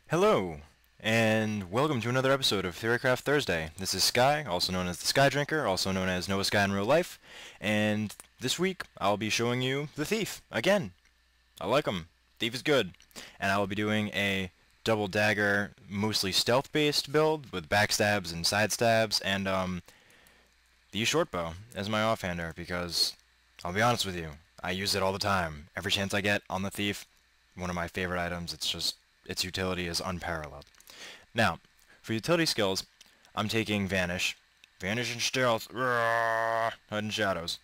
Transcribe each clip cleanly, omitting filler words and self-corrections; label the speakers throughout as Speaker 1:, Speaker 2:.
Speaker 1: Hello, and welcome to another episode of Theorycraft Thursday. This is Sky, also known as the Sky Drinker, also known as Noah Sky in real life, and this week I'll be showing you the Thief, again. I like him. Thief is good. And I will be doing a double dagger, mostly stealth-based build with backstabs and side stabs, and the short bow as my offhander, because I'll be honest with you, I use it all the time. Every chance I get on the Thief, one of my favorite items. Its utility is unparalleled. Now, for utility skills, I'm taking Vanish, Vanish and Stealth, hide in shadows,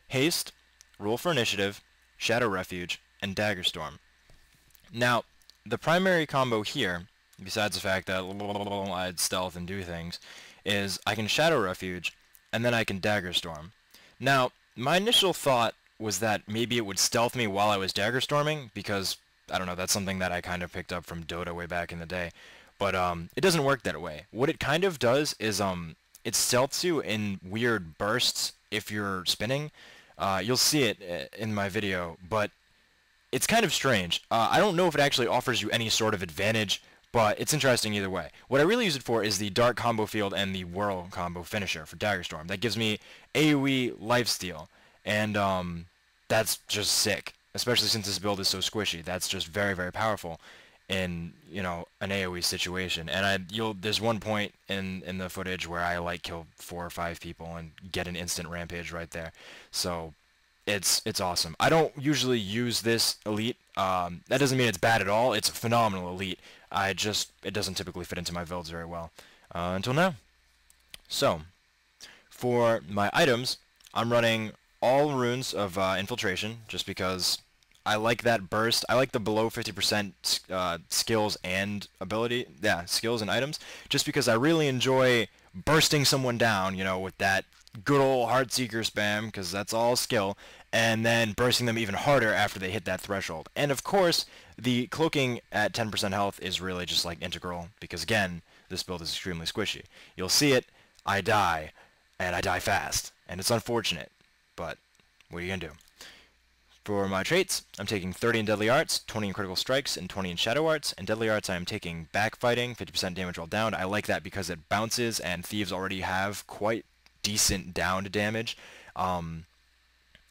Speaker 1: Haste, Roll for Initiative, Shadow Refuge, and Dagger Storm. Now, the primary combo here, besides the fact that I'd stealth and do things, is I can Shadow Refuge, and then I can Dagger Storm. Now, my initial thought was that maybe it would stealth me while I was Dagger Storming, because I don't know, that's something that I kind of picked up from Dota way back in the day. But it doesn't work that way. What it kind of does is it stealths you in weird bursts if you're spinning. You'll see it in my video, but it's kind of strange. I don't know if it actually offers you any sort of advantage, but it's interesting either way. What I really use it for is the Dark Combo Field and the Whirl Combo Finisher for Dagger Storm. That gives me AoE lifesteal, and that's just sick. Especially since this build is so squishy. That's just very, very powerful in, you know, an AoE situation. And there's one point in the footage where I like kill 4 or 5 people and get an instant rampage right there. So it's awesome. I don't usually use this elite. That doesn't mean it's bad at all. It's a phenomenal elite. It doesn't typically fit into my builds very well until now. So for my items, I'm running all runes of infiltration, just because I like that burst. I like the below 50% skills and ability, skills and items, just because I really enjoy bursting someone down, you know, with that good old Heartseeker spam, because that's all skill, and then bursting them even harder after they hit that threshold. And of course, the cloaking at 10% health is really just like integral, because again, this build is extremely squishy. You'll see it, I die, and I die fast, and it's unfortunate. But what are you going to do? For my traits, I'm taking 30 in Deadly Arts, 20 in Critical Strikes, and 20 in Shadow Arts. In Deadly Arts, I'm taking Backfighting, 50% damage while downed. I like that because it bounces, and Thieves already have quite decent downed damage.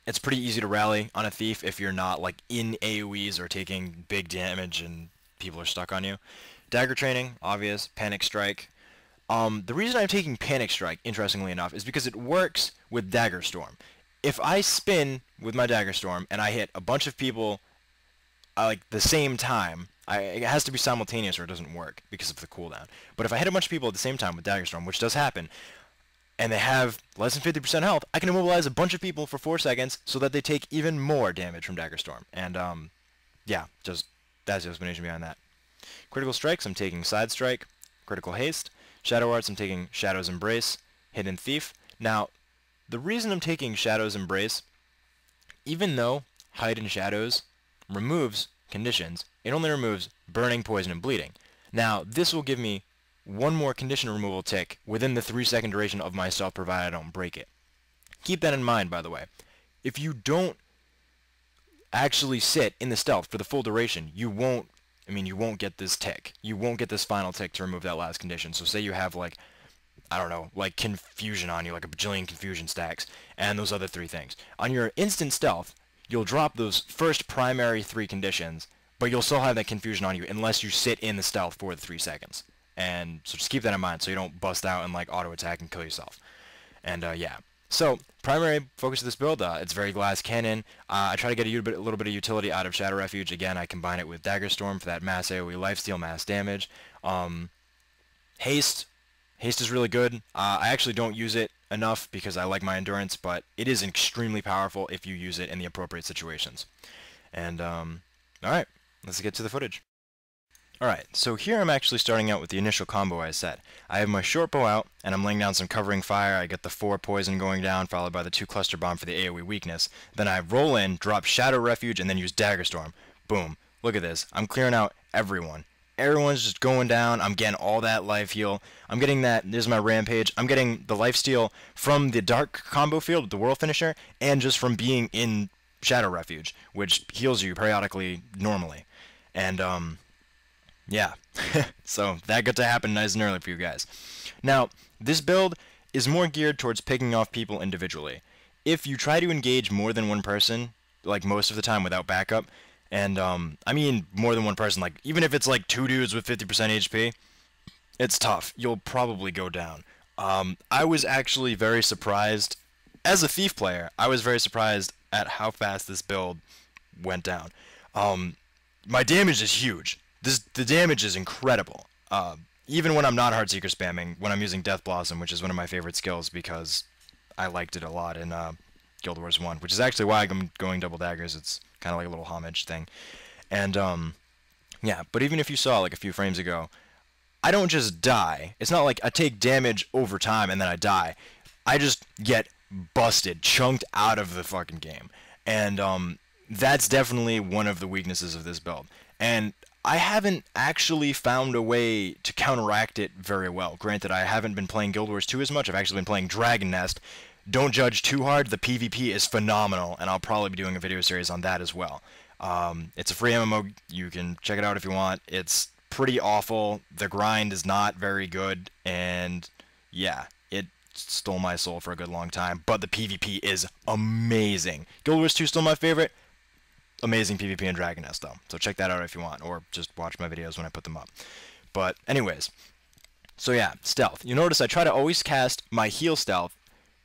Speaker 1: It's pretty easy to rally on a Thief if you're not like in AoEs or taking big damage and people are stuck on you. Dagger Training, obvious. Panic Strike. The reason I'm taking Panic Strike, interestingly enough, is because it works with Dagger Storm. If I spin with my Dagger Storm and I hit a bunch of people like the same time, it has to be simultaneous or it doesn't work because of the cooldown. But if I hit a bunch of people at the same time with Dagger Storm, which does happen, and they have less than 50% health, I can immobilize a bunch of people for 4 seconds so that they take even more damage from Dagger Storm. And yeah, that's the explanation behind that. Critical Strikes, I'm taking Side Strike. Critical Haste. Shadow Arts, I'm taking Shadow's Embrace. Hidden Thief. Now, the reason I'm taking Shadow's Embrace, even though Hide in Shadows removes conditions, it only removes burning, poison, and bleeding. Now, this will give me one more condition removal tick within the 3-second duration of my stealth, provided I don't break it. Keep that in mind, by the way. If you don't actually sit in the stealth for the full duration, you won't get this tick. You won't get this final tick to remove that last condition. So say you have, like, I don't know, like confusion on you, like a bajillion confusion stacks, and those other 3 things. On your instant stealth, you'll drop those first primary 3 conditions, but you'll still have that confusion on you unless you sit in the stealth for the 3 seconds. And so just keep that in mind so you don't bust out and like auto attack and kill yourself. And yeah. So primary focus of this build, it's very glass cannon. I try to get a little bit of utility out of Shadow Refuge. Again, I combine it with Dagger Storm for that mass AoE lifesteal, mass damage. Haste is really good. I actually don't use it enough because I like my endurance, but it is extremely powerful if you use it in the appropriate situations. And alright, let's get to the footage. Alright, so here I'm actually starting out with the initial combo I set. I have my short bow out, and I'm laying down some covering fire. I get the 4 poison going down, followed by the 2 cluster bomb for the AoE weakness. Then I roll in, drop Shadow Refuge, and then use Dagger Storm. Boom. Look at this. I'm clearing out everyone. Everyone's just going down. I'm getting all that life heal. I'm getting that. There's my rampage. I'm getting the lifesteal from the dark combo field with the Whirl Finisher, and just from being in Shadow Refuge, which heals you periodically normally. And Yeah, so that got to happen nice and early for you guys. Now, this build is more geared towards picking off people individually. If you try to engage more than one person, like most of the time without backup, and I mean more than one person, like even if it's like two dudes with 50% HP, it's tough. You'll probably go down. I was actually very surprised, as a Thief player, I was very surprised at how fast this build went down. My damage is huge. The damage is incredible. Even when I'm not Heartseeker spamming, when I'm using Death Blossom, which is one of my favorite skills because I liked it a lot in Guild Wars 1, which is actually why I'm going double daggers. It's kind of like a little homage thing. And, yeah, but even if you saw, like, a few frames ago, I don't just die. It's not like I take damage over time and then I die. I just get busted, chunked out of the fucking game. And, that's definitely one of the weaknesses of this build. And I haven't actually found a way to counteract it very well. Granted, I haven't been playing Guild Wars 2 as much. I've actually been playing Dragon Nest. Don't judge too hard. The PvP is phenomenal, and I'll probably be doing a video series on that as well. It's a free MMO. You can check it out if you want. It's pretty awful. The grind is not very good, and yeah, it stole my soul for a good long time. But the PvP is amazing. Guild Wars 2 is still my favorite. Amazing PvP in Dragon Nest, though. So check that out if you want, or just watch my videos when I put them up. But anyways, so yeah, stealth. You notice I try to always cast my heal stealth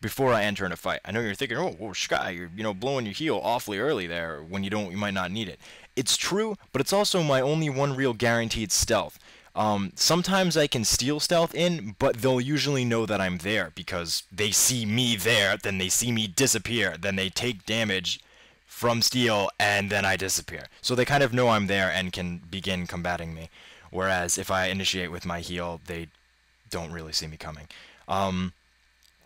Speaker 1: before I enter in a fight. I know you're thinking, oh, whoa, Sky, you're blowing your heal awfully early there when you might not need it. It's true, but it's also my only one real guaranteed stealth. Sometimes I can steal stealth in, but they'll usually know that I'm there because they see me there, then they see me disappear, then they take damage from steal, and then I disappear. So they kind of know I'm there and can begin combating me. Whereas if I initiate with my heal, they don't really see me coming.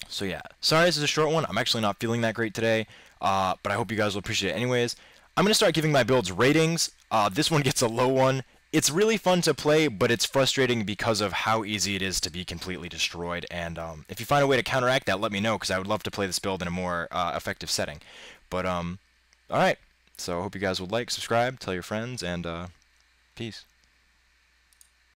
Speaker 1: So yeah, sorry this is a short one. I'm actually not feeling that great today, but I hope you guys will appreciate it anyways. I'm going to start giving my builds ratings. This one gets a low one. It's really fun to play, but it's frustrating because of how easy it is to be completely destroyed. And if you find a way to counteract that, let me know, because I would love to play this build in a more effective setting. But alright, so I hope you guys would like, subscribe, tell your friends, and peace.